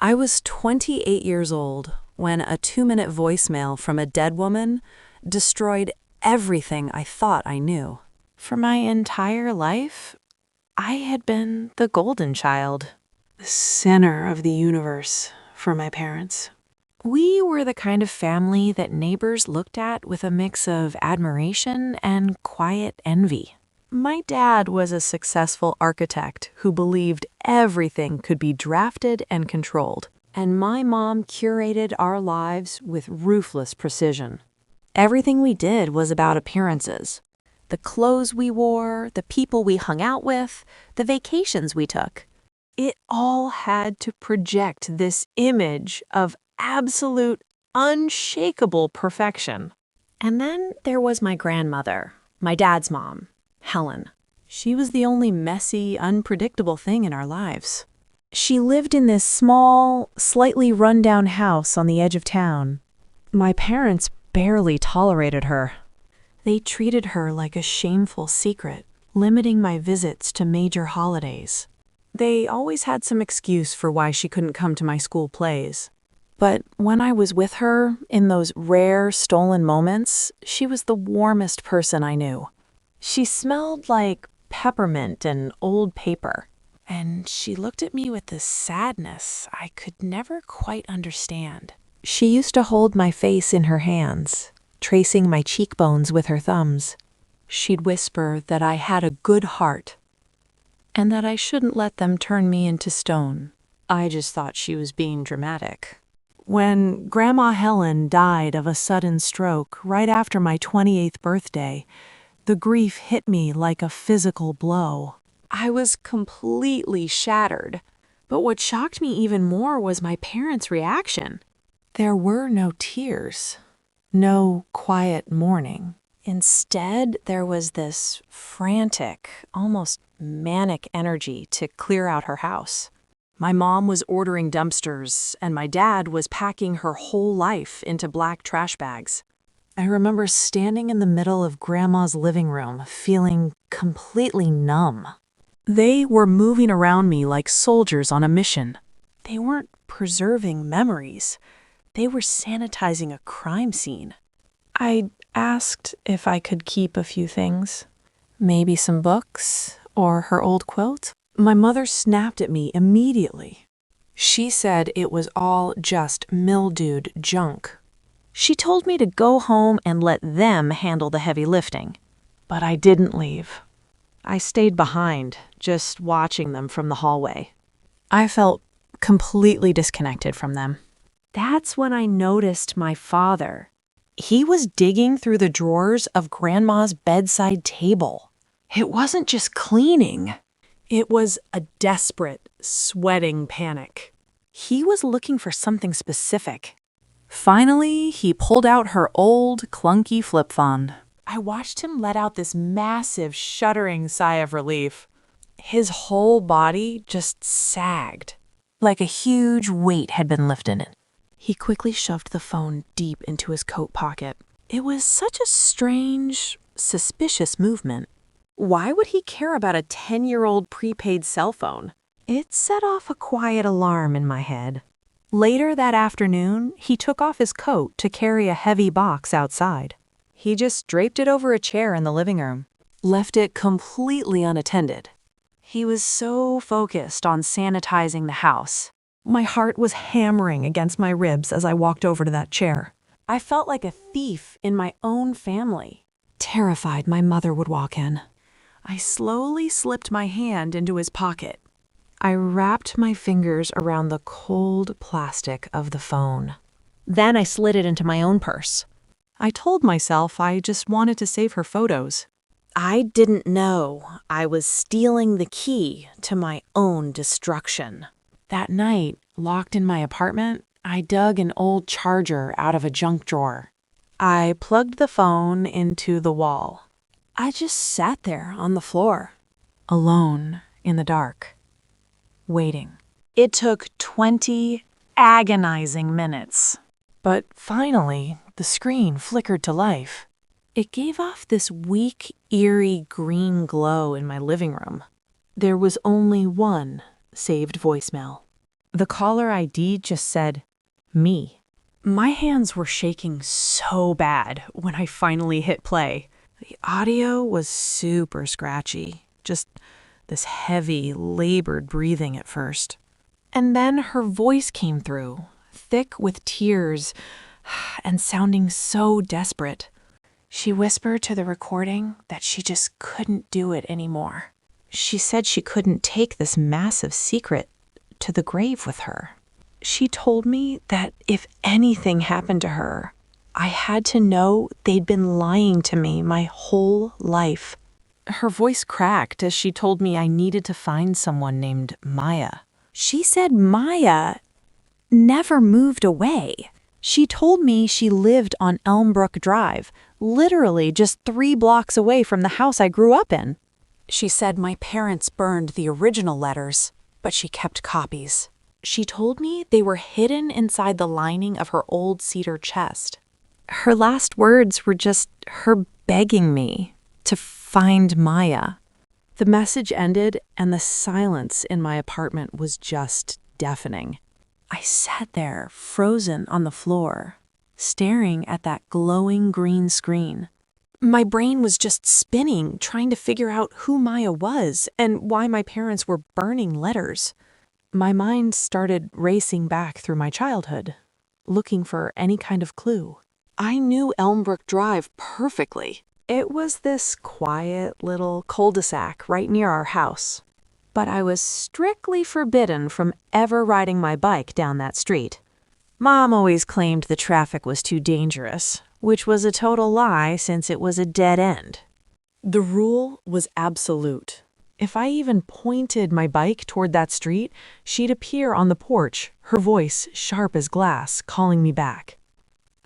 I was 28 years old when a 2-minute voicemail from a dead woman destroyed everything I thought I knew. For my entire life, I had been the golden child, the center of the universe for my parents. We were the kind of family that neighbors looked at with a mix of admiration and quiet envy. My dad was a successful architect who believed everything could be drafted and controlled, and my mom curated our lives with ruthless precision. Everything we did was about appearances. The clothes we wore, the people we hung out with, the vacations we took. It all had to project this image of absolute, unshakable perfection. And then there was my grandmother, my dad's mom, Helen. She was the only messy, unpredictable thing in our lives. She lived in this small, slightly run-down house on the edge of town. My parents barely tolerated her. They treated her like a shameful secret, limiting my visits to major holidays. They always had some excuse for why she couldn't come to my school plays. But when I was with her, in those rare, stolen moments, she was the warmest person I knew. She smelled like peppermint and old paper, and she looked at me with this sadness I could never quite understand. She used to hold my face in her hands, tracing my cheekbones with her thumbs. She'd whisper that I had a good heart, and that I shouldn't let them turn me into stone. I just thought she was being dramatic. When Grandma Helen died of a sudden stroke right after my 28th birthday, the grief hit me like a physical blow. I was completely shattered. But what shocked me even more was my parents' reaction. There were no tears, no quiet mourning. Instead, there was this frantic, almost manic energy to clear out her house. My mom was ordering dumpsters, and my dad was packing her whole life into black trash bags. I remember standing in the middle of Grandma's living room, feeling completely numb. They were moving around me like soldiers on a mission. They weren't preserving memories. They were sanitizing a crime scene. I asked if I could keep a few things. Maybe some books, or her old quilt. My mother snapped at me immediately. She said it was all just mildewed junk. She told me to go home and let them handle the heavy lifting. But I didn't leave. I stayed behind, just watching them from the hallway. I felt completely disconnected from them. That's when I noticed my father. He was digging through the drawers of Grandma's bedside table. It wasn't just cleaning. It was a desperate, sweating panic. He was looking for something specific. Finally, he pulled out her old, clunky flip phone. I watched him let out this massive, shuddering sigh of relief. His whole body just sagged, like a huge weight had been lifted. He quickly shoved the phone deep into his coat pocket. It was such a strange, suspicious movement. Why would he care about a 10-year-old prepaid cell phone? It set off a quiet alarm in my head. Later that afternoon, he took off his coat to carry a heavy box outside. He just draped it over a chair in the living room, left it completely unattended. He was so focused on sanitizing the house. My heart was hammering against my ribs as I walked over to that chair. I felt like a thief in my own family, terrified my mother would walk in. I slowly slipped my hand into his pocket. I wrapped my fingers around the cold plastic of the phone. Then I slid it into my own purse. I told myself I just wanted to save her photos. I didn't know I was stealing the key to my own destruction. That night, locked in my apartment, I dug an old charger out of a junk drawer. I plugged the phone into the wall. I just sat there on the floor, alone in the dark, waiting. It took 20 agonizing minutes. But finally, the screen flickered to life. It gave off this weak, eerie green glow in my living room. There was only one saved voicemail. The caller ID just said, me. My hands were shaking so bad when I finally hit play. The audio was super scratchy, just this heavy, labored breathing at first. And then her voice came through, thick with tears and sounding so desperate. She whispered to the recording that she just couldn't do it anymore. She said she couldn't take this massive secret to the grave with her. She told me that if anything happened to her, I had to know they'd been lying to me my whole life. Her voice cracked as she told me I needed to find someone named Maya. She said Maya never moved away. She told me she lived on Elmbrook Drive, literally just 3 blocks away from the house I grew up in. She said my parents burned the original letters, but she kept copies. She told me they were hidden inside the lining of her old cedar chest. Her last words were just her begging me to find Maya. The message ended, and the silence in my apartment was just deafening. I sat there, frozen on the floor, staring at that glowing green screen. My brain was just spinning, trying to figure out who Maya was and why my parents were burning letters. My mind started racing back through my childhood, looking for any kind of clue. I knew Elmbrook Drive perfectly. It was this quiet little cul-de-sac right near our house. But I was strictly forbidden from ever riding my bike down that street. Mom always claimed the traffic was too dangerous, which was a total lie since it was a dead end. The rule was absolute. If I even pointed my bike toward that street, she'd appear on the porch, her voice sharp as glass, calling me back.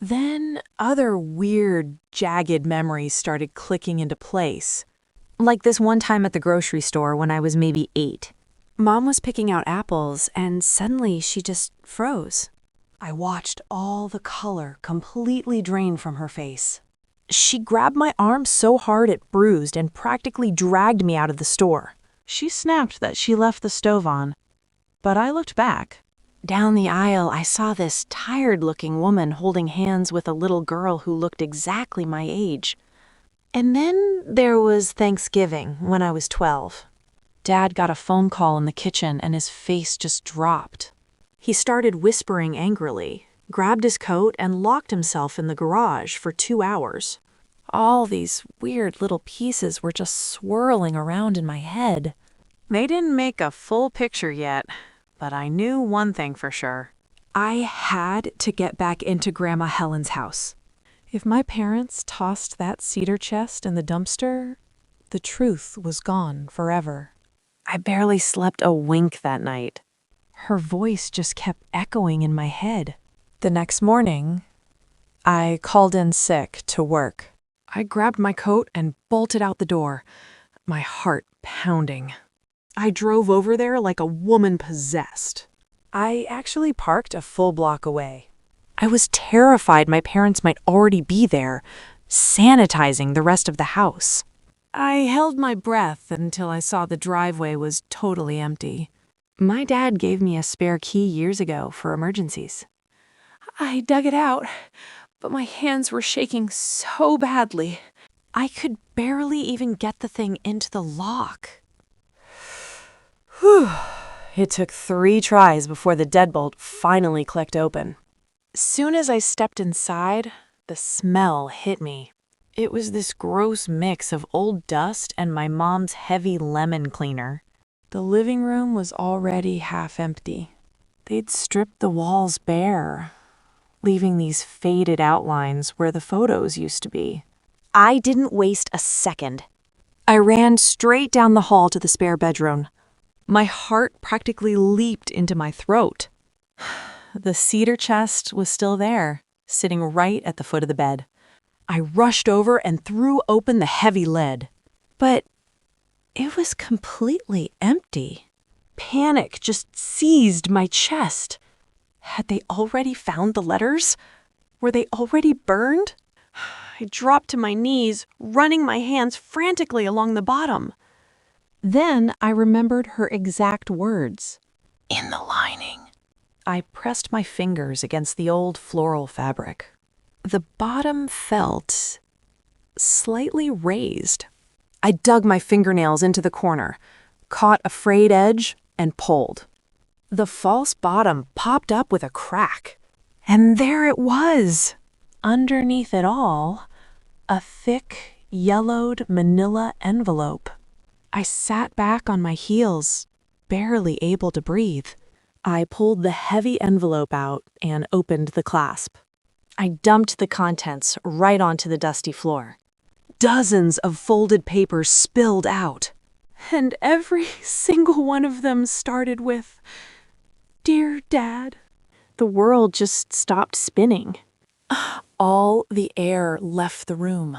Then other weird, jagged memories started clicking into place. Like this one time at the grocery store when I was maybe 8. Mom was picking out apples, and suddenly she just froze. I watched all the color completely drain from her face. She grabbed my arm so hard it bruised and practically dragged me out of the store. She snapped that she left the stove on, but I looked back. Down the aisle, I saw this tired-looking woman holding hands with a little girl who looked exactly my age. And then there was Thanksgiving when I was 12. Dad got a phone call in the kitchen and his face just dropped. He started whispering angrily, grabbed his coat, and locked himself in the garage for 2 hours. All these weird little pieces were just swirling around in my head. They didn't make a full picture yet, but I knew one thing for sure. I had to get back into Grandma Helen's house. If my parents tossed that cedar chest in the dumpster, the truth was gone forever. I barely slept a wink that night. Her voice just kept echoing in my head. The next morning, I called in sick to work. I grabbed my coat and bolted out the door, my heart pounding. I drove over there like a woman possessed. I actually parked a full block away. I was terrified my parents might already be there, sanitizing the rest of the house. I held my breath until I saw the driveway was totally empty. My dad gave me a spare key years ago for emergencies. I dug it out, but my hands were shaking so badly. I could barely even get the thing into the lock. Whew. It took 3 tries before the deadbolt finally clicked open. Soon as I stepped inside, the smell hit me. It was this gross mix of old dust and my mom's heavy lemon cleaner. The living room was already half empty. They'd stripped the walls bare, leaving these faded outlines where the photos used to be. I didn't waste a second. I ran straight down the hall to the spare bedroom. My heart practically leaped into my throat. The cedar chest was still there, sitting right at the foot of the bed. I rushed over and threw open the heavy lid. But it was completely empty. Panic just seized my chest. Had they already found the letters? Were they already burned? I dropped to my knees, running my hands frantically along the bottom. Then I remembered her exact words. In the lining, I pressed my fingers against the old floral fabric. The bottom felt slightly raised. I dug my fingernails into the corner, caught a frayed edge, and pulled. The false bottom popped up with a crack. And there it was! Underneath it all, a thick, yellowed manila envelope. I sat back on my heels, barely able to breathe. I pulled the heavy envelope out and opened the clasp. I dumped the contents right onto the dusty floor. Dozens of folded papers spilled out, and every single one of them started with, "Dear Dad." The world just stopped spinning. All the air left the room.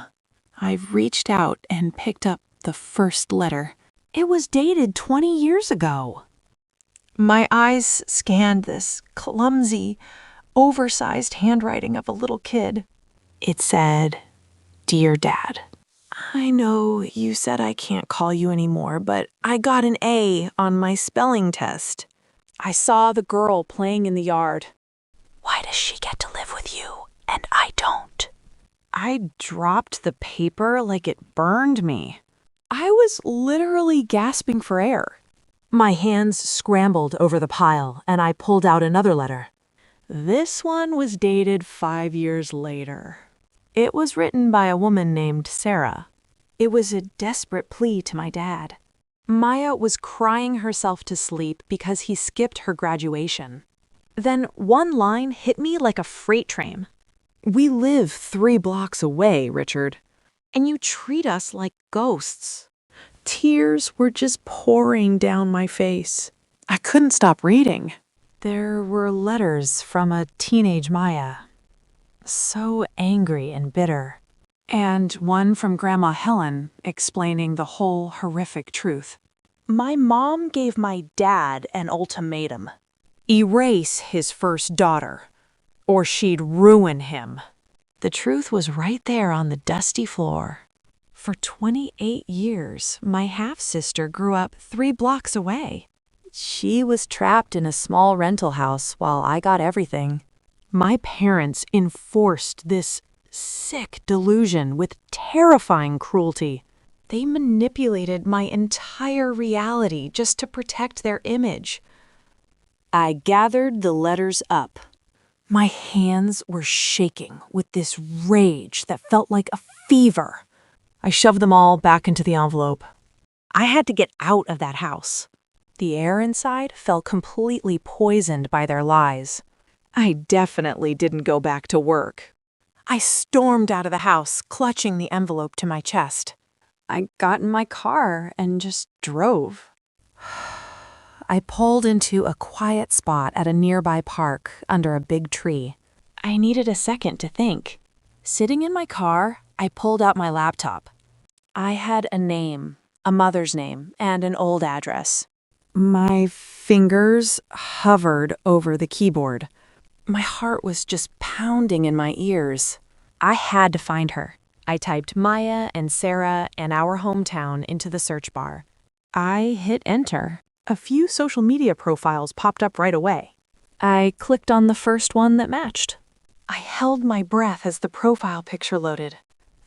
I reached out and picked up the first letter. It was dated 20 years ago. My eyes scanned this clumsy, oversized handwriting of a little kid. It said, "Dear Dad, I know you said I can't call you anymore, but I got an A on my spelling test." I saw the girl playing in the yard. Why does she get to live with you and I don't? I dropped the paper like it burned me. I was literally gasping for air. My hands scrambled over the pile and I pulled out another letter. This one was dated 5 years later. It was written by a woman named Sarah. It was a desperate plea to my dad. Maya was crying herself to sleep because he skipped her graduation. Then one line hit me like a freight train. "We live 3 blocks away, Richard, and you treat us like ghosts." Tears were just pouring down my face. I couldn't stop reading. There were letters from a teenage Maya, so angry and bitter, and one from Grandma Helen explaining the whole horrific truth. My mom gave my dad an ultimatum. Erase his first daughter, or she'd ruin him. The truth was right there on the dusty floor. For 28 years, my half-sister grew up 3 blocks away. She was trapped in a small rental house while I got everything. My parents enforced this sick delusion with terrifying cruelty. They manipulated my entire reality just to protect their image. I gathered the letters up. My hands were shaking with this rage that felt like a fever. I shoved them all back into the envelope. I had to get out of that house. The air inside felt completely poisoned by their lies. I definitely didn't go back to work. I stormed out of the house, clutching the envelope to my chest. I got in my car and just drove. I pulled into a quiet spot at a nearby park under a big tree. I needed a second to think. Sitting in my car, I pulled out my laptop. I had a name, a mother's name, and an old address. My fingers hovered over the keyboard. My heart was just pounding in my ears. I had to find her. I typed Maya and Sarah and our hometown into the search bar. I hit enter. A few social media profiles popped up right away. I clicked on the first one that matched. I held my breath as the profile picture loaded.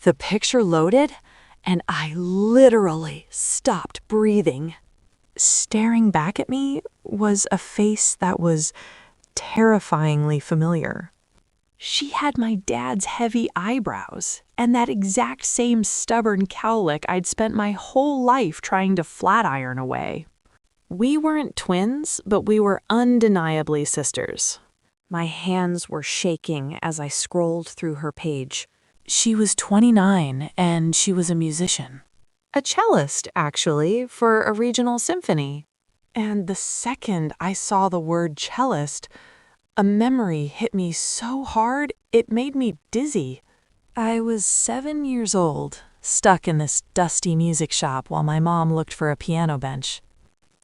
The picture loaded, and I literally stopped breathing. Staring back at me was a face that was terrifyingly familiar. She had my dad's heavy eyebrows and that exact same stubborn cowlick I'd spent my whole life trying to flat iron away. We weren't twins, but we were undeniably sisters. My hands were shaking as I scrolled through her page. She was 29 and she was a musician. A cellist, actually, for a regional symphony. And the second I saw the word cellist, a memory hit me so hard it made me dizzy. I was 7 years old, stuck in this dusty music shop while my mom looked for a piano bench.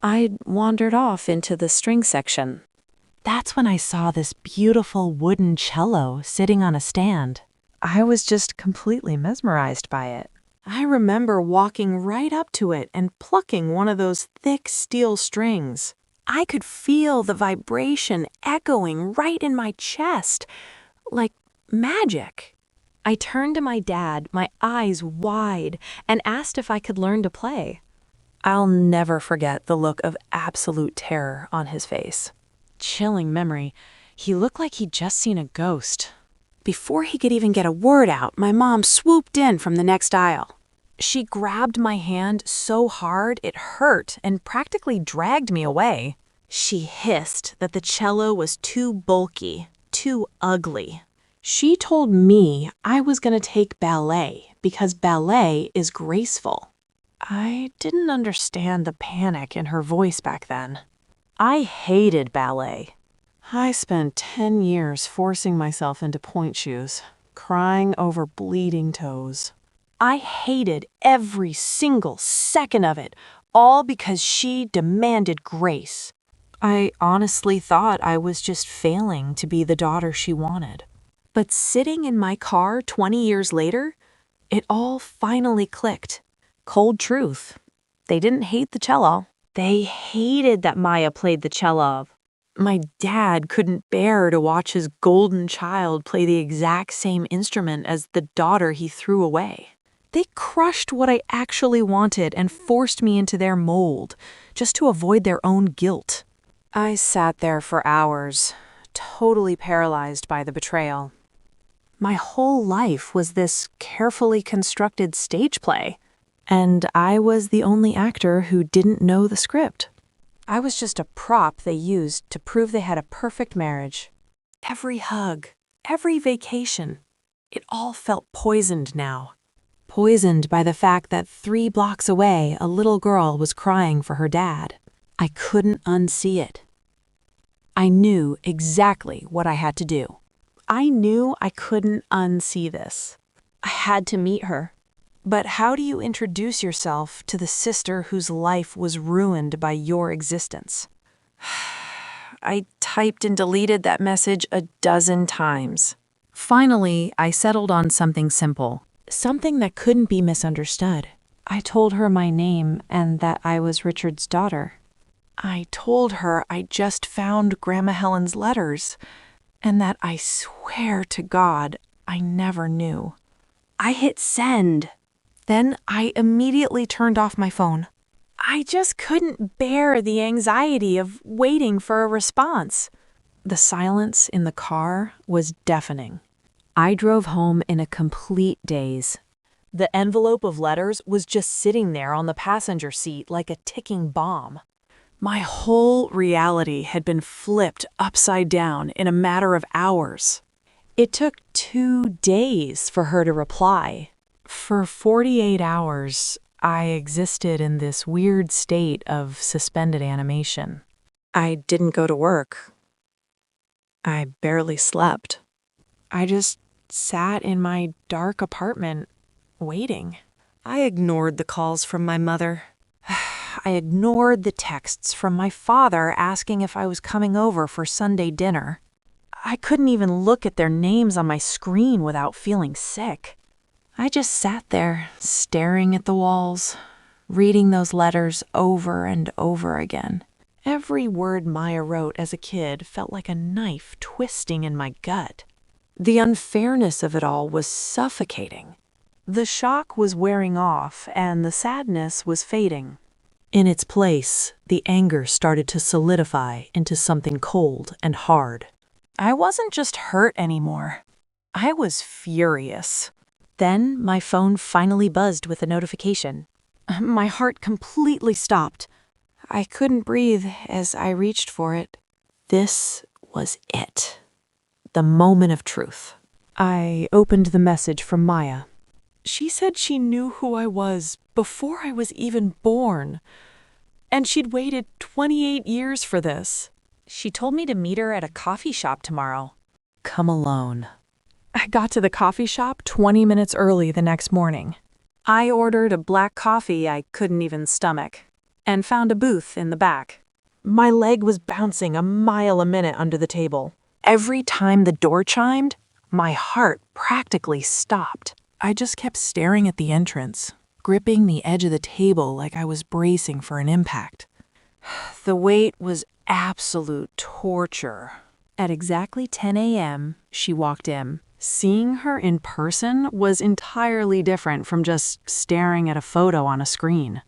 I'd wandered off into the string section. That's when I saw this beautiful wooden cello sitting on a stand. I was just completely mesmerized by it. I remember walking right up to it and plucking one of those thick steel strings. I could feel the vibration echoing right in my chest, like magic. I turned to my dad, my eyes wide, and asked if I could learn to play. I'll never forget the look of absolute terror on his face. Chilling memory, he looked like he'd just seen a ghost. Before he could even get a word out, my mom swooped in from the next aisle. She grabbed my hand so hard it hurt and practically dragged me away. She hissed that the cello was too bulky, too ugly. She told me I was going to take ballet because ballet is graceful. I didn't understand the panic in her voice back then. I hated ballet. I spent 10 years forcing myself into point shoes, crying over bleeding toes. I hated every single second of it, all because she demanded grace. I honestly thought I was just failing to be the daughter she wanted. But sitting in my car 20 years later, it all finally clicked. Cold truth. They didn't hate the cello. They hated that Maya played the cello. My dad couldn't bear to watch his golden child play the exact same instrument as the daughter he threw away. They crushed what I actually wanted and forced me into their mold, just to avoid their own guilt. I sat there for hours, totally paralyzed by the betrayal. My whole life was this carefully constructed stage play, and I was the only actor who didn't know the script. I was just a prop they used to prove they had a perfect marriage. Every hug, every vacation, it all felt poisoned now. Poisoned by the fact that 3 blocks away, a little girl was crying for her dad. I couldn't unsee it. I knew exactly what I had to do. I knew I couldn't unsee this. I had to meet her. But how do you introduce yourself to the sister whose life was ruined by your existence? I typed and deleted that message a dozen times. Finally, I settled on something simple, something that couldn't be misunderstood. I told her my name and that I was Richard's daughter. I told her I just found Grandma Helen's letters and that I swear to God I never knew. I hit send. Then I immediately turned off my phone. I just couldn't bear the anxiety of waiting for a response. The silence in the car was deafening. I drove home in a complete daze. The envelope of letters was just sitting there on the passenger seat like a ticking bomb. My whole reality had been flipped upside down in a matter of hours. It took 2 days for her to reply. For 48 hours, I existed in this weird state of suspended animation. I didn't go to work. I barely slept. I just sat in my dark apartment, waiting. I ignored the calls from my mother. I ignored the texts from my father asking if I was coming over for Sunday dinner. I couldn't even look at their names on my screen without feeling sick. I just sat there, staring at the walls, reading those letters over and over again. Every word Maya wrote as a kid felt like a knife twisting in my gut. The unfairness of it all was suffocating. The shock was wearing off, and the sadness was fading. In its place, the anger started to solidify into something cold and hard. I wasn't just hurt anymore. I was furious. Then my phone finally buzzed with a notification. My heart completely stopped. I couldn't breathe as I reached for it. This was it. The moment of truth. I opened the message from Maya. She said she knew who I was before I was even born. And she'd waited 28 years for this. She told me to meet her at a coffee shop tomorrow. Come alone. I got to the coffee shop 20 minutes early the next morning. I ordered a black coffee I couldn't even stomach, and found a booth in the back. My leg was bouncing a mile a minute under the table. Every time the door chimed, my heart practically stopped. I just kept staring at the entrance, gripping the edge of the table like I was bracing for an impact. The wait was absolute torture. At exactly 10 a.m., she walked in. Seeing her in person was entirely different from just staring at a photo on a screen.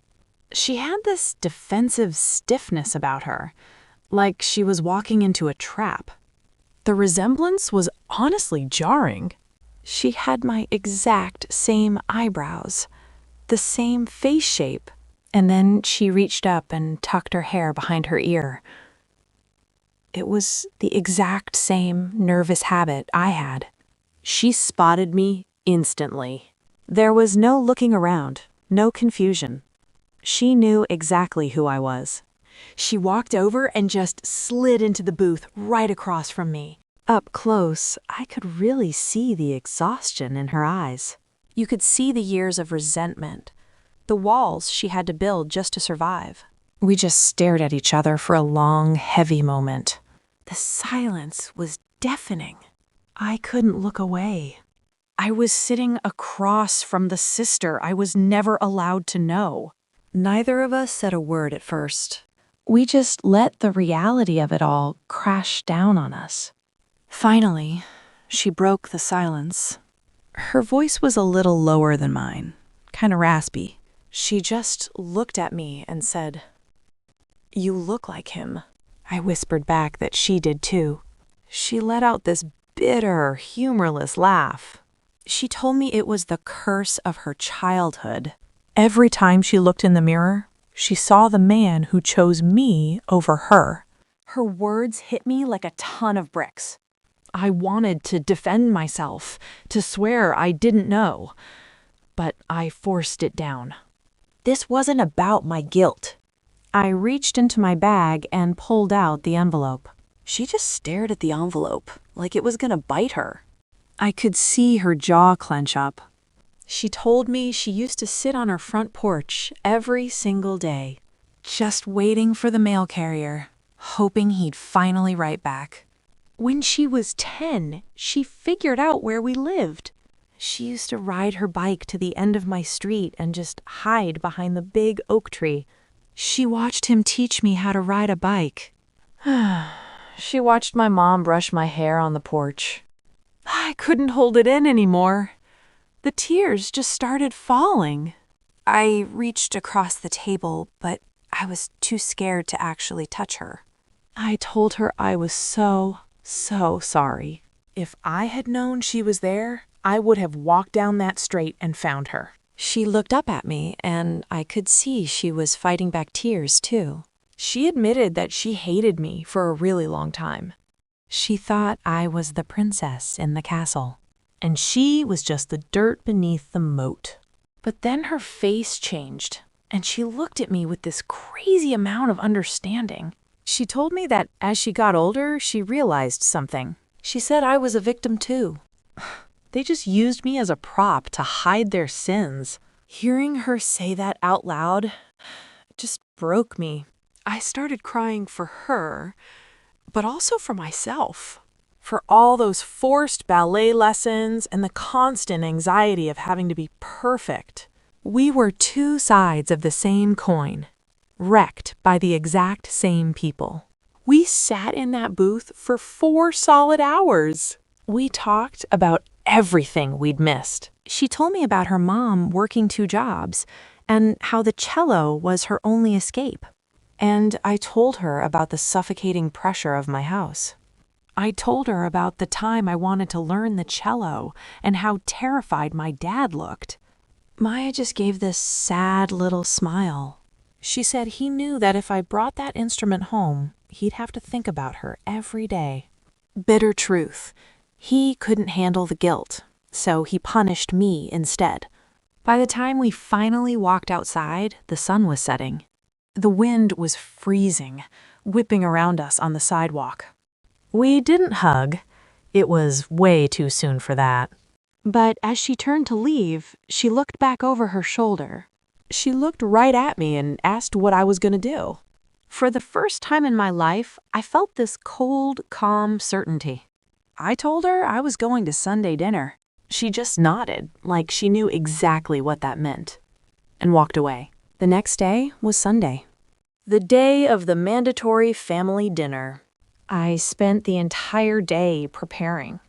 She had this defensive stiffness about her, like she was walking into a trap. The resemblance was honestly jarring. She had my exact same eyebrows, the same face shape, and then she reached up and tucked her hair behind her ear. It was the exact same nervous habit I had. She spotted me instantly. There was no looking around, no confusion. She knew exactly who I was. She walked over and just slid into the booth right across from me. Up close, I could really see the exhaustion in her eyes. You could see the years of resentment, the walls she had to build just to survive. We just stared at each other for a long, heavy moment. The silence was deafening. I couldn't look away. I was sitting across from the sister I was never allowed to know. Neither of us said a word at first. We just let the reality of it all crash down on us. Finally, she broke the silence. Her voice was a little lower than mine, kind of raspy. She just looked at me and said, "You look like him." I whispered back that she did too. She let out this bitter, humorless laugh. She told me it was the curse of her childhood. Every time she looked in the mirror, she saw the man who chose me over her. Her words hit me like a ton of bricks. I wanted to defend myself, to swear I didn't know, but I forced it down. This wasn't about my guilt. I reached into my bag and pulled out the envelope. She just stared at the envelope, like it was gonna bite her. I could see her jaw clench up. She told me she used to sit on her front porch every single day, just waiting for the mail carrier, hoping he'd finally write back. When she was 10, she figured out where we lived. She used to ride her bike to the end of my street and just hide behind the big oak tree. She watched him teach me how to ride a bike. She watched my mom brush my hair on the porch. I couldn't hold it in anymore. The tears just started falling. I reached across the table, but I was too scared to actually touch her. I told her I was so sorry. If I had known she was there, I would have walked down that street and found her. She looked up at me, and I could see she was fighting back tears, too. She admitted that she hated me for a really long time. She thought I was the princess in the castle, and she was just the dirt beneath the moat. But then her face changed, and she looked at me with this crazy amount of understanding. She told me that as she got older, she realized something. She said I was a victim too. They just used me as a prop to hide their sins. Hearing her say that out loud just broke me. I started crying for her, but also for myself. For all those forced ballet lessons and the constant anxiety of having to be perfect. We were two sides of the same coin, wrecked by the exact same people. We sat in that booth for 4 solid hours. We talked about everything we'd missed. She told me about her mom working 2 jobs and how the cello was her only escape. And I told her about the suffocating pressure of my house. I told her about the time I wanted to learn the cello and how terrified my dad looked. Maya just gave this sad little smile. She said he knew that if I brought that instrument home, he'd have to think about her every day. Bitter truth. He couldn't handle the guilt, so he punished me instead. By the time we finally walked outside, the sun was setting. The wind was freezing, whipping around us on the sidewalk. We didn't hug. It was way too soon for that. But as she turned to leave, she looked back over her shoulder. She looked right at me and asked what I was going to do. For the first time in my life, I felt this cold, calm certainty. I told her I was going to Sunday dinner. She just nodded, like she knew exactly what that meant, and walked away. The next day was Sunday. The day of the mandatory family dinner. I spent the entire day preparing.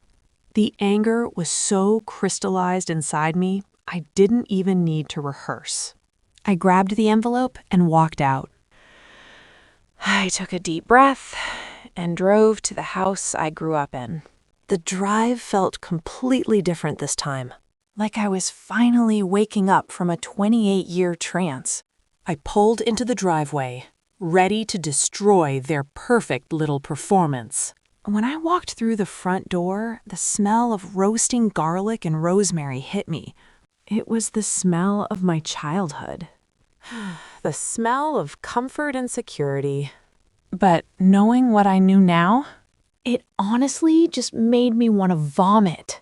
The anger was so crystallized inside me, I didn't even need to rehearse. I grabbed the envelope and walked out. I took a deep breath and drove to the house I grew up in. The drive felt completely different this time, like I was finally waking up from a 28-year trance. I pulled into the driveway, ready to destroy their perfect little performance. When I walked through the front door, the smell of roasting garlic and rosemary hit me. It was the smell of my childhood. The smell of comfort and security. But knowing what I knew now, it honestly just made me want to vomit.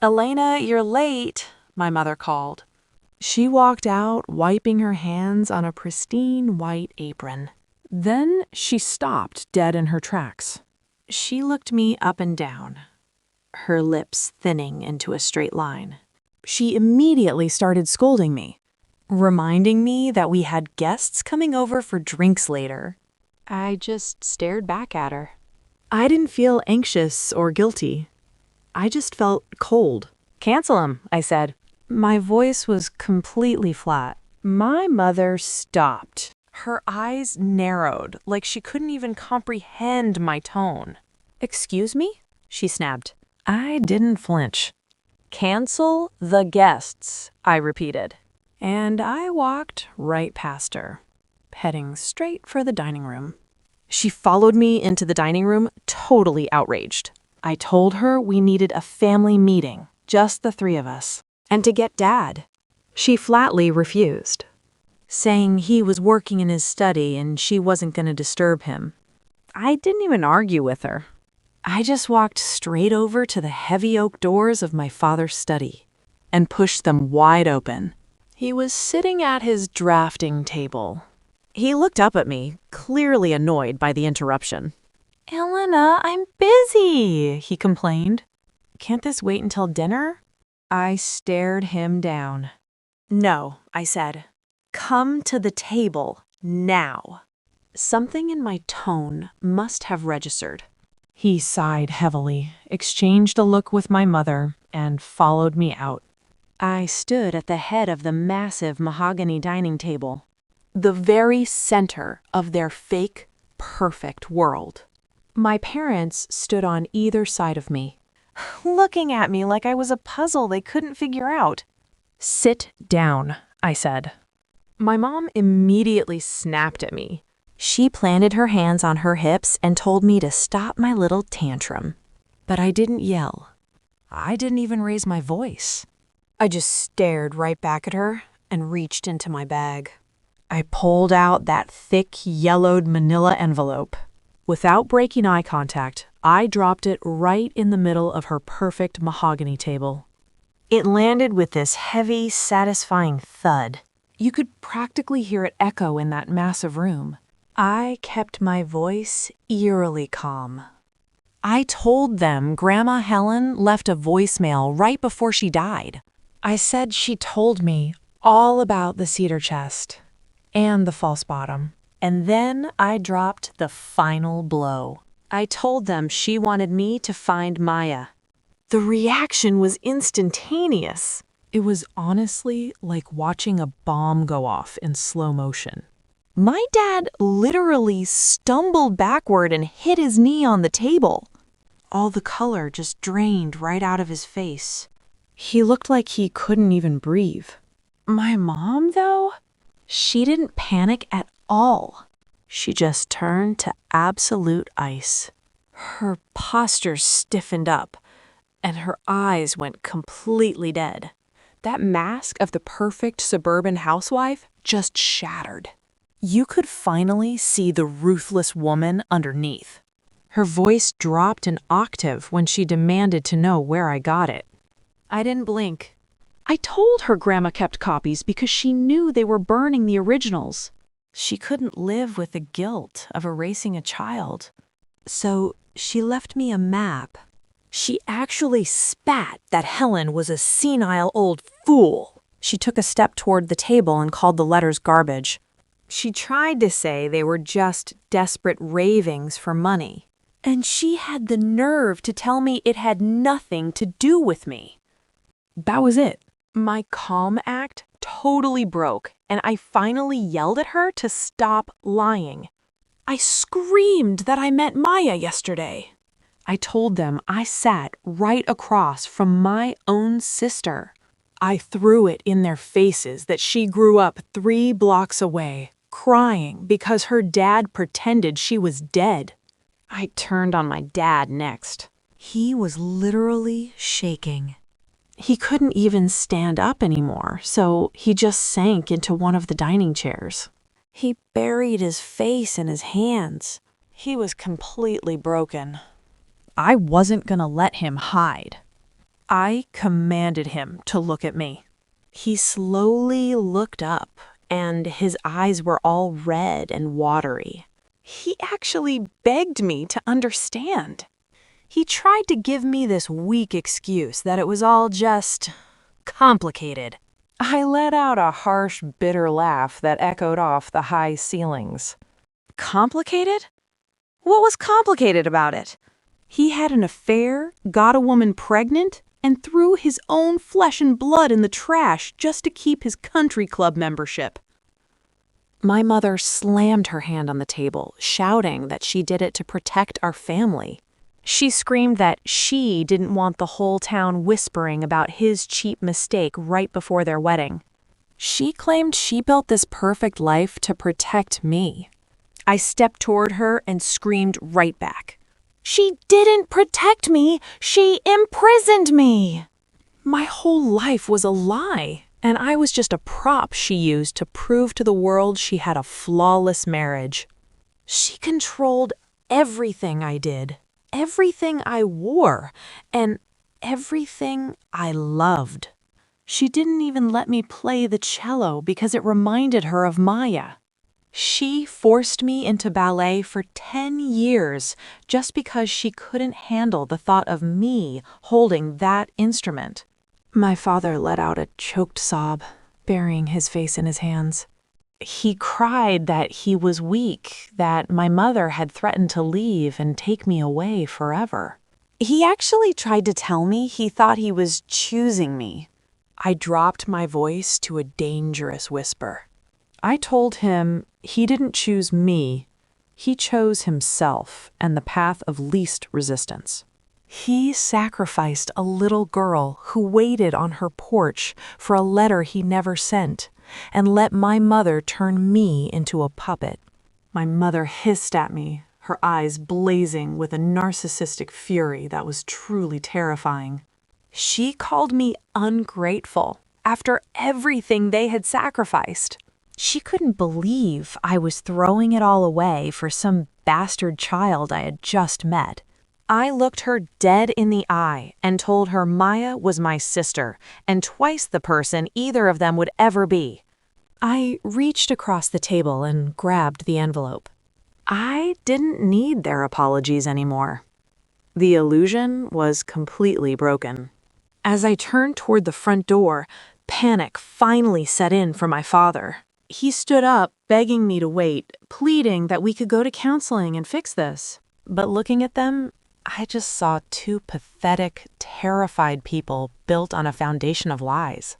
"Elena, you're late," my mother called. She walked out, wiping her hands on a pristine white apron. Then she stopped dead in her tracks. She looked me up and down, her lips thinning into a straight line. She immediately started scolding me, reminding me that we had guests coming over for drinks later. I just stared back at her. I didn't feel anxious or guilty. I just felt cold. "Cancel 'em," I said. My voice was completely flat. My mother stopped. Her eyes narrowed, like she couldn't even comprehend my tone. "Excuse me?" she snapped. I didn't flinch. "Cancel the guests," I repeated. And I walked right past her, heading straight for the dining room. She followed me into the dining room, totally outraged. I told her we needed a family meeting, just the three of us, and to get Dad. She flatly refused, saying he was working in his study and she wasn't going to disturb him. I didn't even argue with her. I just walked straight over to the heavy oak doors of my father's study and pushed them wide open. He was sitting at his drafting table. He looked up at me, clearly annoyed by the interruption. "Elena, I'm busy," he complained. "Can't this wait until dinner?" I stared him down. "No," I said. "Come to the table, now." Something in my tone must have registered. He sighed heavily, exchanged a look with my mother, and followed me out. I stood at the head of the massive mahogany dining table, the very center of their fake, perfect world. My parents stood on either side of me, looking at me like I was a puzzle they couldn't figure out. "Sit down," I said. My mom immediately snapped at me. She planted her hands on her hips and told me to stop my little tantrum. But I didn't yell. I didn't even raise my voice. I just stared right back at her and reached into my bag. I pulled out that thick, yellowed manila envelope. Without breaking eye contact, I dropped it right in the middle of her perfect mahogany table. It landed with this heavy, satisfying thud. You could practically hear it echo in that massive room. I kept my voice eerily calm. I told them Grandma Helen left a voicemail right before she died. I said she told me all about the cedar chest and the false bottom. And then I dropped the final blow. I told them she wanted me to find Maya. The reaction was instantaneous. It was honestly like watching a bomb go off in slow motion. My dad literally stumbled backward and hit his knee on the table. All the color just drained right out of his face. He looked like he couldn't even breathe. My mom, though, she didn't panic at all. She just turned to absolute ice. Her posture stiffened up, and her eyes went completely dead. That mask of the perfect suburban housewife just shattered. You could finally see the ruthless woman underneath. Her voice dropped an octave when she demanded to know where I got it. I didn't blink. I told her Grandma kept copies because she knew they were burning the originals. She couldn't live with the guilt of erasing a child. So she left me a map. She actually spat that Helen was a senile old fool. She took a step toward the table and called the letters garbage. She tried to say they were just desperate ravings for money. And she had the nerve to tell me it had nothing to do with me. That was it. My calm act totally broke, and I finally yelled at her to stop lying. I screamed that I met Maya yesterday. I told them I sat right across from my own sister. I threw it in their faces that she grew up 3 blocks away, crying because her dad pretended she was dead. I turned on my dad next. He was literally shaking. He couldn't even stand up anymore, so he just sank into one of the dining chairs. He buried his face in his hands. He was completely broken. I wasn't gonna let him hide. I commanded him to look at me. He slowly looked up, and his eyes were all red and watery. He actually begged me to understand. He tried to give me this weak excuse that it was all just complicated. I let out a harsh, bitter laugh that echoed off the high ceilings. Complicated? What was complicated about it? He had an affair, got a woman pregnant, and threw his own flesh and blood in the trash just to keep his country club membership. My mother slammed her hand on the table, shouting that she did it to protect our family. She screamed that she didn't want the whole town whispering about his cheap mistake right before their wedding. She claimed she built this perfect life to protect me. I stepped toward her and screamed right back. She didn't protect me, she imprisoned me. My whole life was a lie, and I was just a prop she used to prove to the world she had a flawless marriage. She controlled everything I did, everything I wore, and everything I loved. She didn't even let me play the cello because it reminded her of Maya. She forced me into ballet for 10 years just because she couldn't handle the thought of me holding that instrument. My father let out a choked sob, burying his face in his hands. He cried that he was weak, that my mother had threatened to leave and take me away forever. He actually tried to tell me he thought he was choosing me. I dropped my voice to a dangerous whisper. I told him he didn't choose me. He chose himself and the path of least resistance. He sacrificed a little girl who waited on her porch for a letter he never sent, and let my mother turn me into a puppet. My mother hissed at me, her eyes blazing with a narcissistic fury that was truly terrifying. She called me ungrateful after everything they had sacrificed. She couldn't believe I was throwing it all away for some bastard child I had just met. I looked her dead in the eye and told her Maya was my sister and twice the person either of them would ever be. I reached across the table and grabbed the envelope. I didn't need their apologies anymore. The illusion was completely broken. As I turned toward the front door, panic finally set in for my father. He stood up, begging me to wait, pleading that we could go to counseling and fix this. But looking at them, I just saw 2 pathetic, terrified people built on a foundation of lies.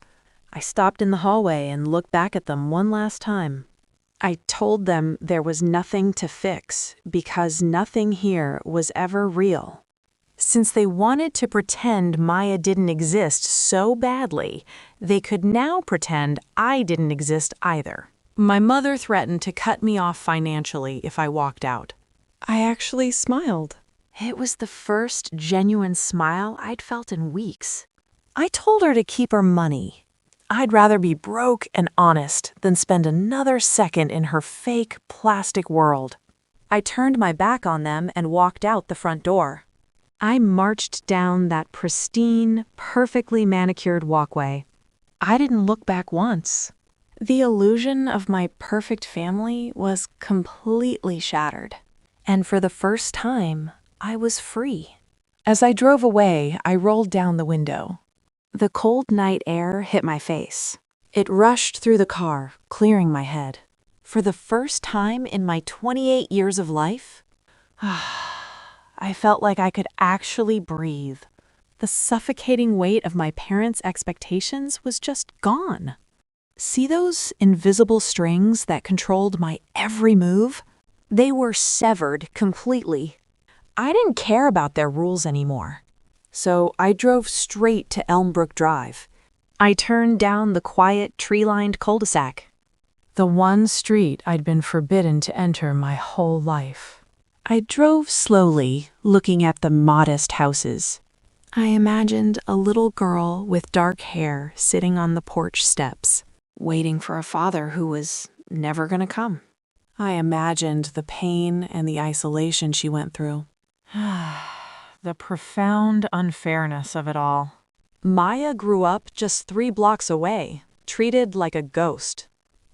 I stopped in the hallway and looked back at them one last time. I told them there was nothing to fix because nothing here was ever real. Since they wanted to pretend Maya didn't exist so badly, they could now pretend I didn't exist either. My mother threatened to cut me off financially if I walked out. I actually smiled. It was the first genuine smile I'd felt in weeks. I told her to keep her money. I'd rather be broke and honest than spend another second in her fake plastic world. I turned my back on them and walked out the front door. I marched down that pristine, perfectly manicured walkway. I didn't look back once. The illusion of my perfect family was completely shattered. And for the first time, I was free. As I drove away, I rolled down the window. The cold night air hit my face. It rushed through the car, clearing my head. For the first time in my 28 years of life, I felt like I could actually breathe. The suffocating weight of my parents' expectations was just gone. See those invisible strings that controlled my every move? They were severed completely. I didn't care about their rules anymore. So I drove straight to Elmbrook Drive. I turned down the quiet, tree-lined cul-de-sac. The one street I'd been forbidden to enter my whole life. I drove slowly, looking at the modest houses. I imagined a little girl with dark hair sitting on the porch steps, waiting for a father who was never going to come. I imagined the pain and the isolation she went through. The profound unfairness of it all. Maya grew up just 3 blocks away, treated like a ghost.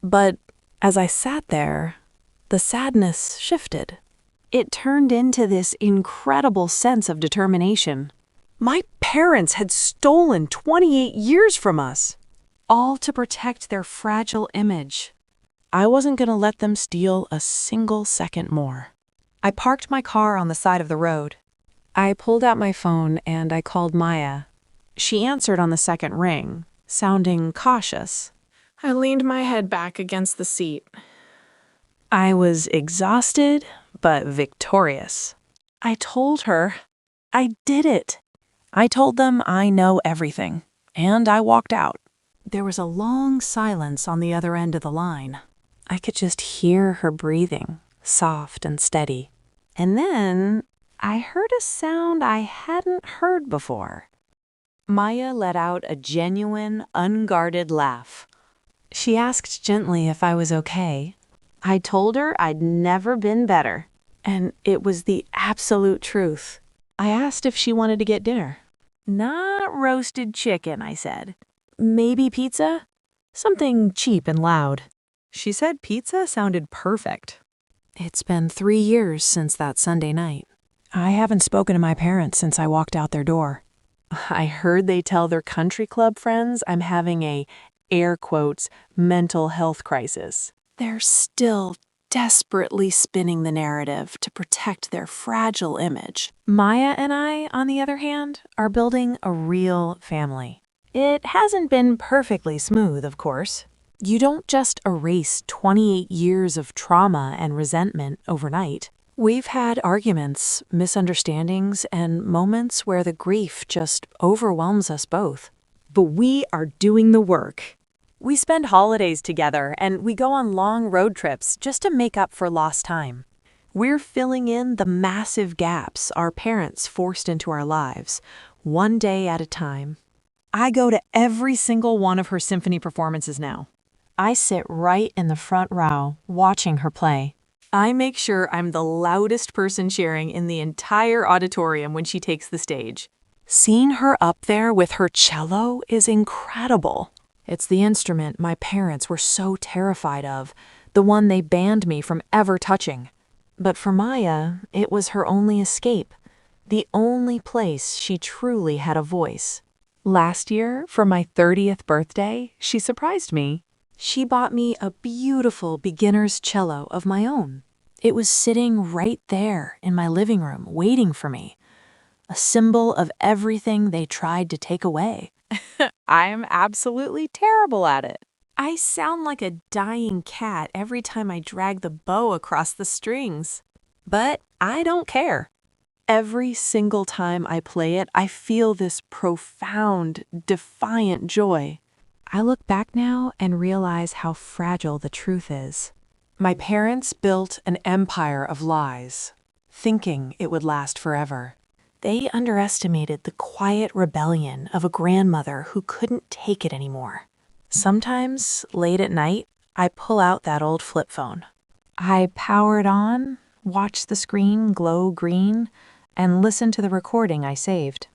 But as I sat there, the sadness shifted. It turned into this incredible sense of determination. My parents had stolen 28 years from us, all to protect their fragile image. I wasn't going to let them steal a single second more. I parked my car on the side of the road. I pulled out my phone and I called Maya. She answered on the second ring, sounding cautious. I leaned my head back against the seat. I was exhausted, but victorious. I told her I did it. I told them I know everything, and I walked out. There was a long silence on the other end of the line. I could just hear her breathing, soft and steady. And then I heard a sound I hadn't heard before. Maya let out a genuine, unguarded laugh. She asked gently if I was okay. I told her I'd never been better, and it was the absolute truth. I asked if she wanted to get dinner. Not roasted chicken, I said. Maybe pizza? Something cheap and loud. She said pizza sounded perfect. It's been 3 years since that Sunday night. I haven't spoken to my parents since I walked out their door. I heard they tell their country club friends I'm having a, air quotes, mental health crisis. They're still desperately spinning the narrative to protect their fragile image. Maya and I, on the other hand, are building a real family. It hasn't been perfectly smooth, of course. You don't just erase 28 years of trauma and resentment overnight. We've had arguments, misunderstandings, and moments where the grief just overwhelms us both. But we are doing the work. We spend holidays together, and we go on long road trips just to make up for lost time. We're filling in the massive gaps our parents forced into our lives, one day at a time. I go to every single one of her symphony performances now. I sit right in the front row, watching her play. I make sure I'm the loudest person cheering in the entire auditorium when she takes the stage. Seeing her up there with her cello is incredible. It's the instrument my parents were so terrified of, the one they banned me from ever touching. But for Maya, it was her only escape, the only place she truly had a voice. Last year, for my 30th birthday, she surprised me. She bought me a beautiful beginner's cello of my own. It was sitting right there in my living room, waiting for me. A symbol of everything they tried to take away. I'm absolutely terrible at it. I sound like a dying cat every time I drag the bow across the strings. But I don't care. Every single time I play it, I feel this profound, defiant joy. I look back now and realize how fragile the truth is. My parents built an empire of lies, thinking it would last forever. They underestimated the quiet rebellion of a grandmother who couldn't take it anymore. Sometimes, late at night, I pull out that old flip phone. I power it on, watch the screen glow green, and listen to the recording I saved.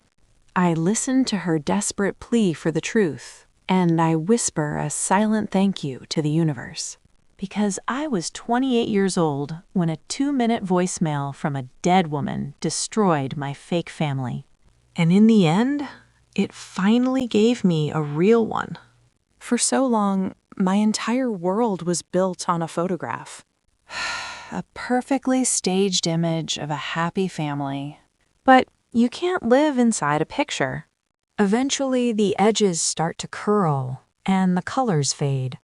I listen to her desperate plea for the truth, and I whisper a silent thank you to the universe. Because I was 28 years old when a 2-minute voicemail from a dead woman destroyed my fake family. And in the end, it finally gave me a real one. For so long, My entire world was built on a photograph. A perfectly staged image of a happy family. But you can't live inside a picture. Eventually, the edges start to curl and the colors fade.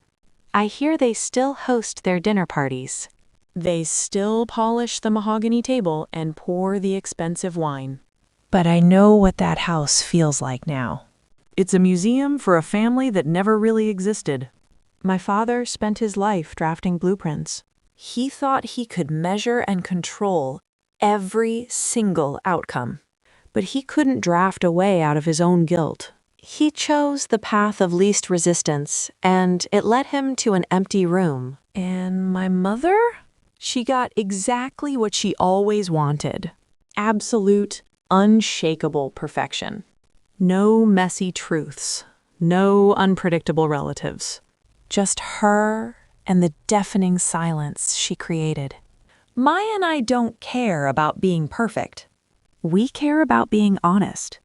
I hear they still host their dinner parties. They still polish the mahogany table and pour the expensive wine. But I know what that house feels like now. It's a museum for a family that never really existed. My father spent his life drafting blueprints. He thought he could measure and control every single outcome. But he couldn't draft a way out of his own guilt. He chose the path of least resistance, and it led him to an empty room. And my mother? She got exactly what she always wanted. Absolute, unshakable perfection. No messy truths. No unpredictable relatives. Just her and the deafening silence she created. Maya and I don't care about being perfect. We care about being honest.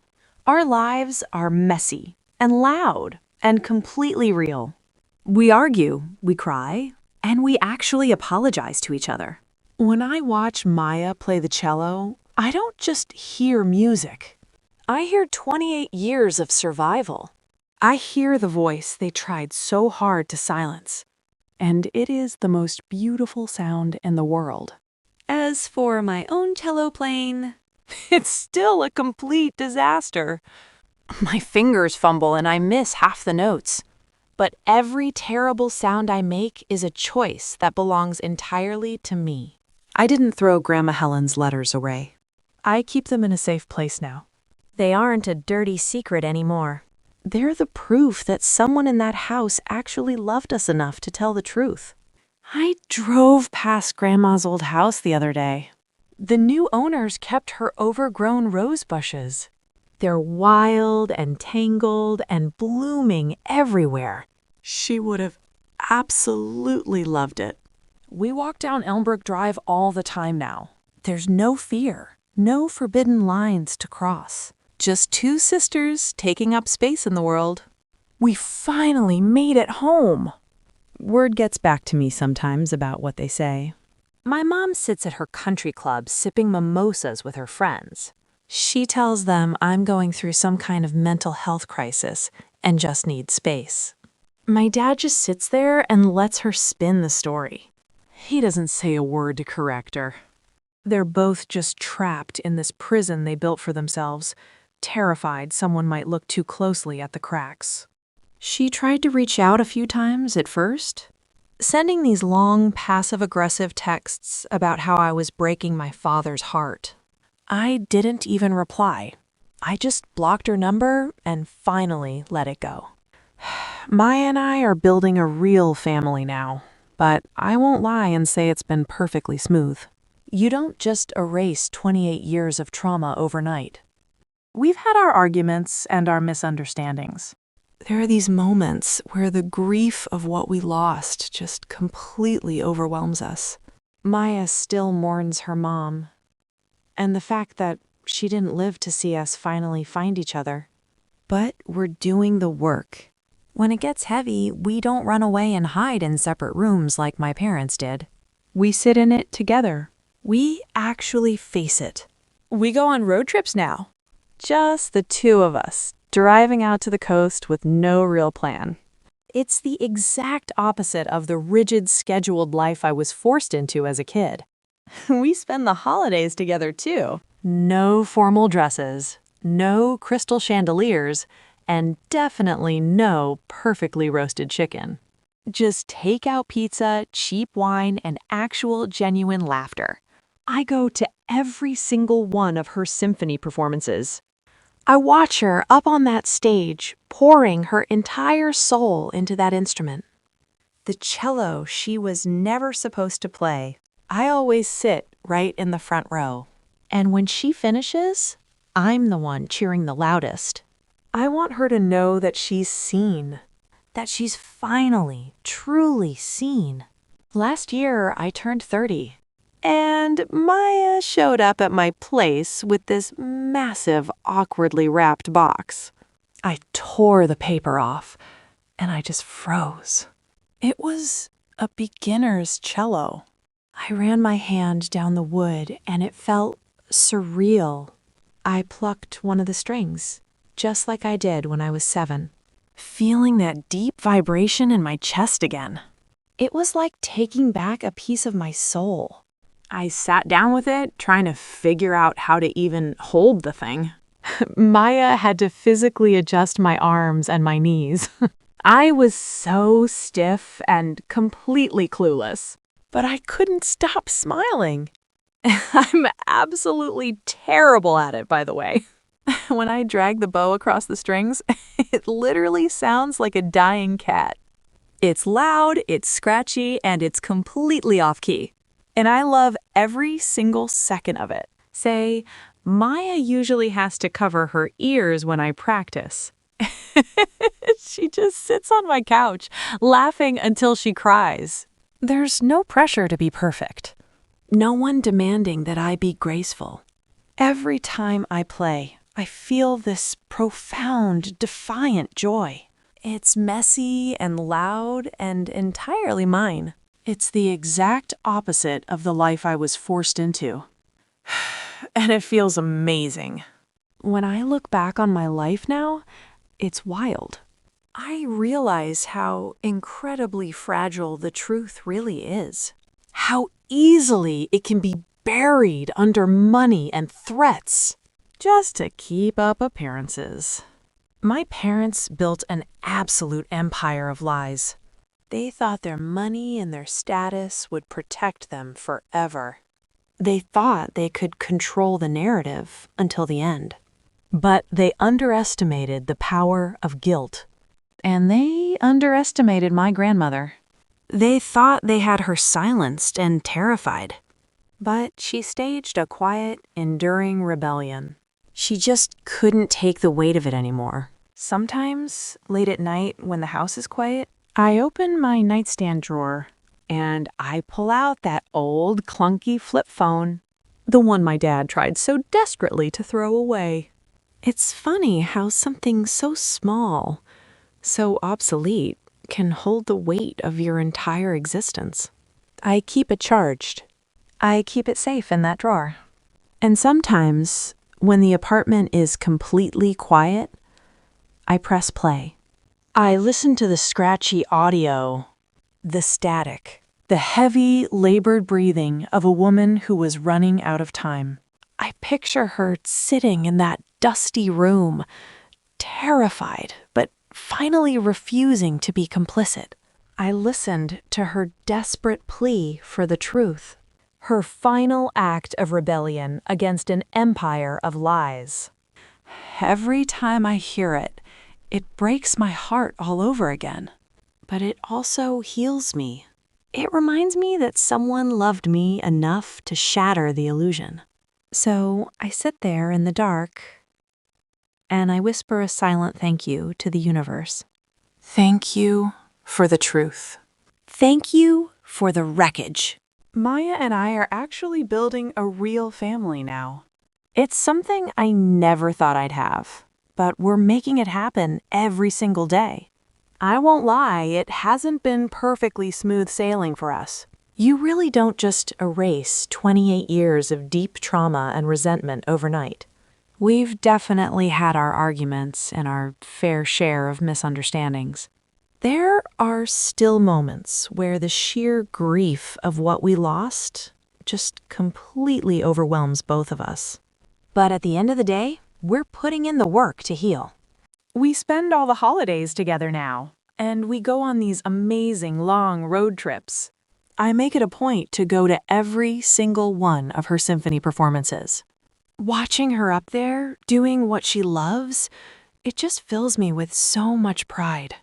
Our lives are messy and loud and completely real. We argue, we cry, and we actually apologize to each other. When I watch Maya play the cello, I don't just hear music. I hear 28 years of survival. I hear the voice they tried so hard to silence. And it is the most beautiful sound in the world. As for my own cello playing, it's still a complete disaster. My fingers fumble and I miss half the notes. But every terrible sound I make is a choice that belongs entirely to me. I didn't throw Grandma Helen's letters away. I keep them in a safe place now. They aren't a dirty secret anymore. They're the proof that someone in that house actually loved us enough to tell the truth. I drove past Grandma's old house the other day. The new owners kept her overgrown rose bushes. They're wild and tangled and blooming everywhere. She would have absolutely loved it. We walk down Elmbrook Drive all the time now. There's no fear, no forbidden lines to cross. Just two sisters taking up space in the world. We finally made it home. Word gets back to me sometimes about what they say. My mom sits at her country club sipping mimosas with her friends. She tells them I'm going through some kind of mental health crisis and just need space. My dad just sits there and lets her spin the story. He doesn't say a word to correct her. They're both just trapped in this prison they built for themselves, terrified someone might look too closely at the cracks. She tried to reach out a few times at first, sending these long passive-aggressive texts about how I was breaking my father's heart. I didn't even reply. I just blocked her number and finally let it go. Maya and I are building a real family now, but I won't lie and say it's been perfectly smooth. You don't just erase 28 years of trauma overnight. We've had our arguments and our misunderstandings. There are these moments where the grief of what we lost just completely overwhelms us. Maya still mourns her mom, and the fact that she didn't live to see us finally find each other. But we're doing the work. When it gets heavy, we don't run away and hide in separate rooms like my parents did. We sit in it together. We actually face it. We go on road trips now. Just the two of us, driving out to the coast with no real plan. It's the exact opposite of the rigid, scheduled life I was forced into as a kid. We spend the holidays together, too. No formal dresses, no crystal chandeliers, and definitely no perfectly roasted chicken. Just takeout pizza, cheap wine, and actual genuine laughter. I go to every single one of her symphony performances. I watch her up on that stage, pouring her entire soul into that instrument. The cello she was never supposed to play. I always sit right in the front row. And when she finishes, I'm the one cheering the loudest. I want her to know that she's seen. That she's finally, truly seen. Last year, I turned 30. And Maya showed up at my place with this massive, awkwardly wrapped box. I tore the paper off, and I just froze. It was a beginner's cello. I ran my hand down the wood and it felt surreal. I plucked one of the strings, just like I did when I was 7. Feeling that deep vibration in my chest again. It was like taking back a piece of my soul. I sat down with it, trying to figure out how to even hold the thing. Maya had to physically adjust my arms and my knees. I was so stiff and completely clueless. But I couldn't stop smiling. I'm absolutely terrible at it, by the way. When I drag the bow across the strings, it literally sounds like a dying cat. It's loud, it's scratchy, and it's completely off-key. And I love every single second of it. Say, Maya usually has to cover her ears when I practice. She just sits on my couch, laughing until she cries. There's no pressure to be perfect. No one demanding that I be graceful. Every time I play, I feel this profound, defiant joy. It's messy and loud and entirely mine. It's the exact opposite of the life I was forced into. And it feels amazing. When I look back on my life now, it's wild. I realize how incredibly fragile the truth really is. How easily it can be buried under money and threats. Just to keep up appearances. My parents built an absolute empire of lies. They thought their money and their status would protect them forever. They thought they could control the narrative until the end. But they underestimated the power of guilt. And they underestimated my grandmother. They thought they had her silenced and terrified. But she staged a quiet, enduring rebellion. She just couldn't take the weight of it anymore. Sometimes, late at night when the house is quiet, I open my nightstand drawer and I pull out that old clunky flip phone, the one my dad tried so desperately to throw away. It's funny how something so small, so obsolete, can hold the weight of your entire existence. I keep it charged. I keep it safe in that drawer. And sometimes, when the apartment is completely quiet, I press play. I listen to the scratchy audio, the static, the heavy, labored breathing of a woman who was running out of time. I picture her sitting in that dusty room, terrified, but finally refusing to be complicit. I listened to her desperate plea for the truth, her final act of rebellion against an empire of lies. Every time I hear it, it breaks my heart all over again. But it also heals me. It reminds me that someone loved me enough to shatter the illusion. So I sit there in the dark, and I whisper a silent thank you to the universe. Thank you for the truth. Thank you for the wreckage. Maya and I are actually building a real family now. It's something I never thought I'd have, but we're making it happen every single day. I won't lie, it hasn't been perfectly smooth sailing for us. You really don't just erase 28 years of deep trauma and resentment overnight. We've definitely had our arguments and our fair share of misunderstandings. There are still moments where the sheer grief of what we lost just completely overwhelms both of us. But at the end of the day, we're putting in the work to heal. We spend all the holidays together now, and we go on these amazing long road trips. I make it a point to go to every single one of her symphony performances. Watching her up there, doing what she loves, it just fills me with so much pride.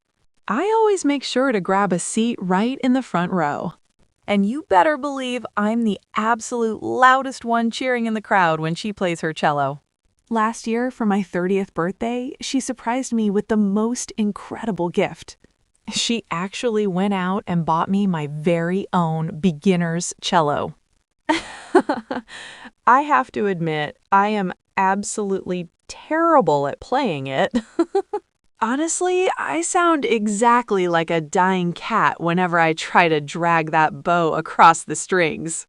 I always make sure to grab a seat right in the front row. And you better believe I'm the absolute loudest one cheering in the crowd when she plays her cello. Last year, for my 30th birthday, she surprised me with the most incredible gift. She actually went out and bought me my very own beginner's cello. I have to admit, I am absolutely terrible at playing it. Honestly, I sound exactly like a dying cat whenever I try to drag that bow across the strings.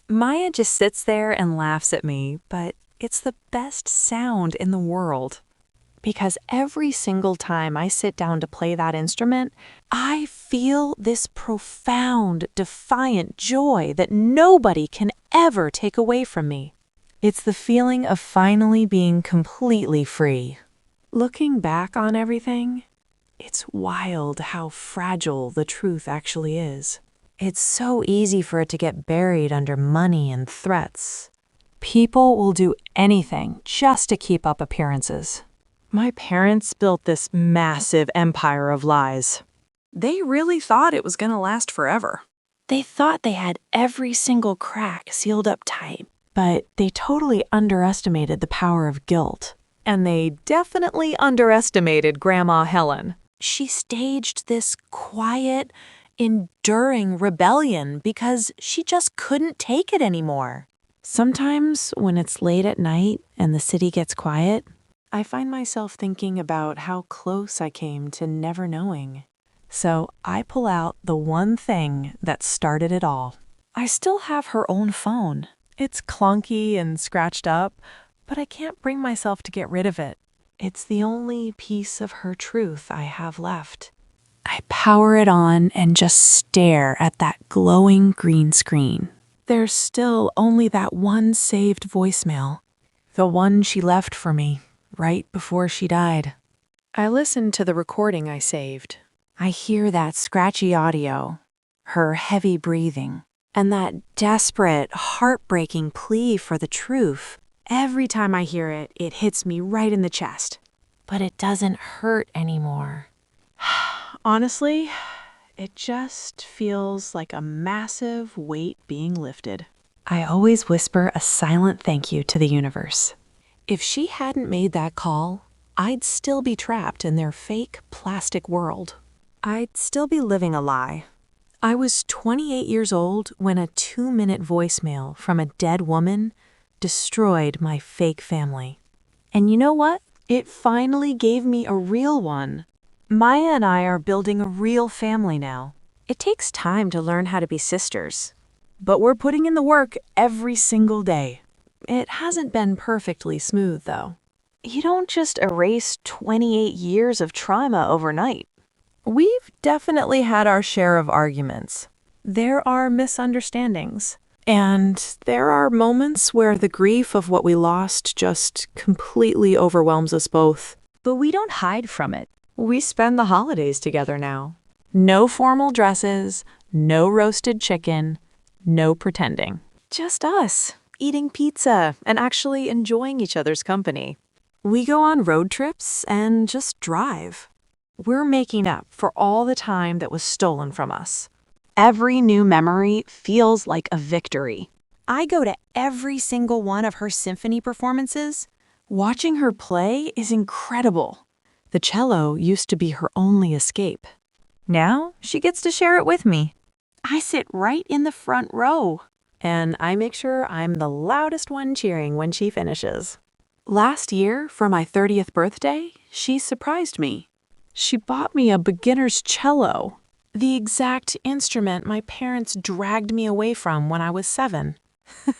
Maya just sits there and laughs at me, but it's the best sound in the world. Because every single time I sit down to play that instrument, I feel this profound, defiant joy that nobody can ever take away from me. It's the feeling of finally being completely free. Looking back on everything, it's wild how fragile the truth actually is. It's so easy for it to get buried under money and threats. People will do anything just to keep up appearances. My parents built this massive empire of lies. They really thought it was going to last forever. They thought they had every single crack sealed up tight. But they totally underestimated the power of guilt. And they definitely underestimated Grandma Helen. She staged this quiet, enduring rebellion because she just couldn't take it anymore. Sometimes when it's late at night and the city gets quiet, I find myself thinking about how close I came to never knowing. So I pull out the one thing that started it all. I still have her own phone. It's clunky and scratched up, but I can't bring myself to get rid of it. It's the only piece of her truth I have left. I power it on and just stare at that glowing green screen. There's still only that one saved voicemail, the one she left for me right before she died. I listen to the recording I saved. I hear that scratchy audio, her heavy breathing, and that desperate, heartbreaking plea for the truth. Every time I hear it, it hits me right in the chest. But it doesn't hurt anymore. Honestly, it just feels like a massive weight being lifted. I always whisper a silent thank you to the universe. If she hadn't made that call, I'd still be trapped in their fake plastic world. I'd still be living a lie. I was 28 years old when a 2-minute voicemail from a dead woman destroyed my fake family. And you know what? It finally gave me a real one. Maya and I are building a real family now. It takes time to learn how to be sisters, but we're putting in the work every single day. It hasn't been perfectly smooth, though. You don't just erase 28 years of trauma overnight. We've definitely had our share of arguments. There are misunderstandings. And there are moments where the grief of what we lost just completely overwhelms us both. But we don't hide from it. We spend the holidays together now. No formal dresses, no roasted chicken, no pretending. Just us, eating pizza and actually enjoying each other's company. We go on road trips and just drive. We're making up for all the time that was stolen from us. Every new memory feels like a victory. I go to every single one of her symphony performances. Watching her play is incredible. The cello used to be her only escape. Now she gets to share it with me. I sit right in the front row, and I make sure I'm the loudest one cheering when she finishes. Last year, for my 30th birthday, she surprised me. She bought me a beginner's cello, the exact instrument my parents dragged me away from when I was 7.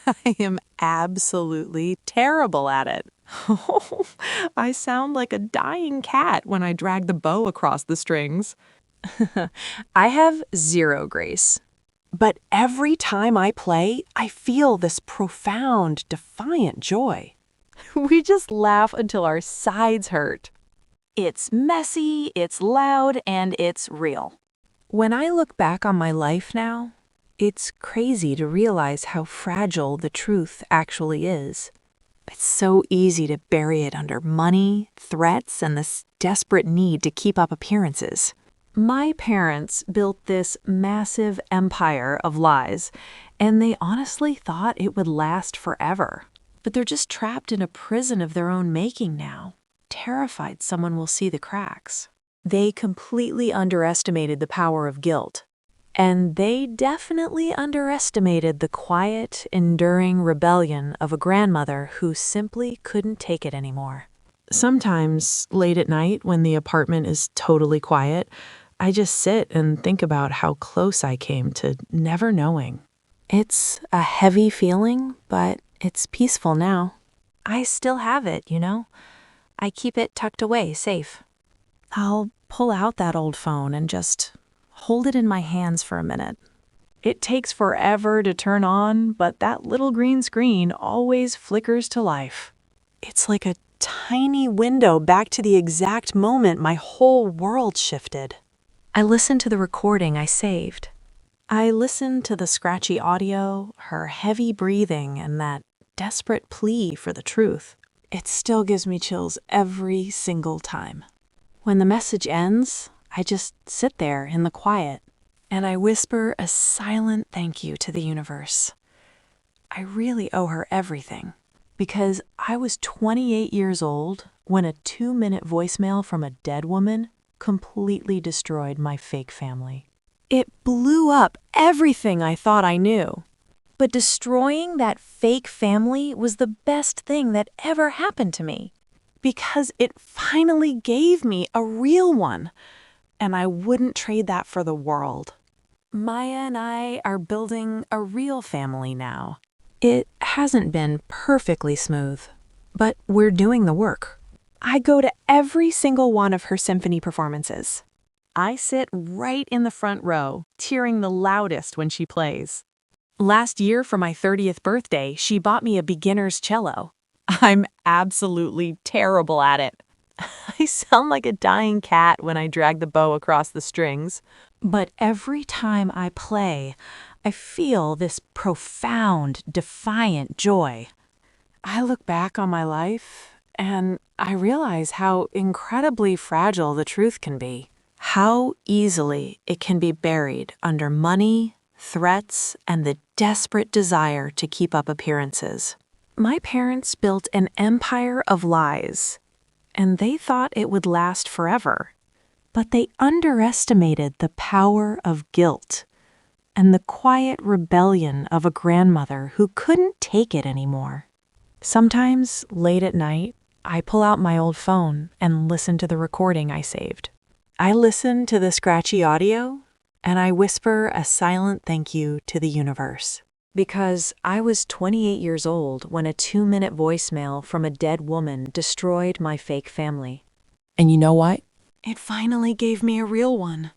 I am absolutely terrible at it. I sound like a dying cat when I drag the bow across the strings. I have zero grace. But every time I play, I feel this profound, defiant joy. We just laugh until our sides hurt. It's messy, it's loud, and it's real. When I look back on my life now, it's crazy to realize how fragile the truth actually is. It's so easy to bury it under money, threats, and this desperate need to keep up appearances. My parents built this massive empire of lies, and they honestly thought it would last forever. But they're just trapped in a prison of their own making now, terrified someone will see the cracks. They completely underestimated the power of guilt. And they definitely underestimated the quiet, enduring rebellion of a grandmother who simply couldn't take it anymore. Sometimes, late at night, when the apartment is totally quiet, I just sit and think about how close I came to never knowing. It's a heavy feeling, but it's peaceful now. I still have it, you know? I keep it tucked away, safe. I'll pull out that old phone and just hold it in my hands for a minute. It takes forever to turn on, but that little green screen always flickers to life. It's like a tiny window back to the exact moment my whole world shifted. I listen to the recording I saved. I listen to the scratchy audio, her heavy breathing, and that desperate plea for the truth. It still gives me chills every single time. When the message ends, I just sit there in the quiet, and I whisper a silent thank you to the universe. I really owe her everything, because I was 28 years old when a 2-minute voicemail from a dead woman completely destroyed my fake family. It blew up everything I thought I knew. But destroying that fake family was the best thing that ever happened to me, because it finally gave me a real one, and I wouldn't trade that for the world. Maya and I are building a real family now. It hasn't been perfectly smooth, but we're doing the work. I go to every single one of her symphony performances. I sit right in the front row, cheering the loudest when she plays. Last year, for my 30th birthday, she bought me a beginner's cello. I'm absolutely terrible at it. I sound like a dying cat when I drag the bow across the strings. But every time I play, I feel this profound, defiant joy. I look back on my life, and I realize how incredibly fragile the truth can be. How easily it can be buried under money, threats, and the desperate desire to keep up appearances. My parents built an empire of lies, and they thought it would last forever. But they underestimated the power of guilt and the quiet rebellion of a grandmother who couldn't take it anymore. Sometimes, late at night, I pull out my old phone and listen to the recording I saved. I listen to the scratchy audio, and I whisper a silent thank you to the universe. Because I was 28 years old when a 2-minute voicemail from a dead woman destroyed my fake family. And you know what? It finally gave me a real one.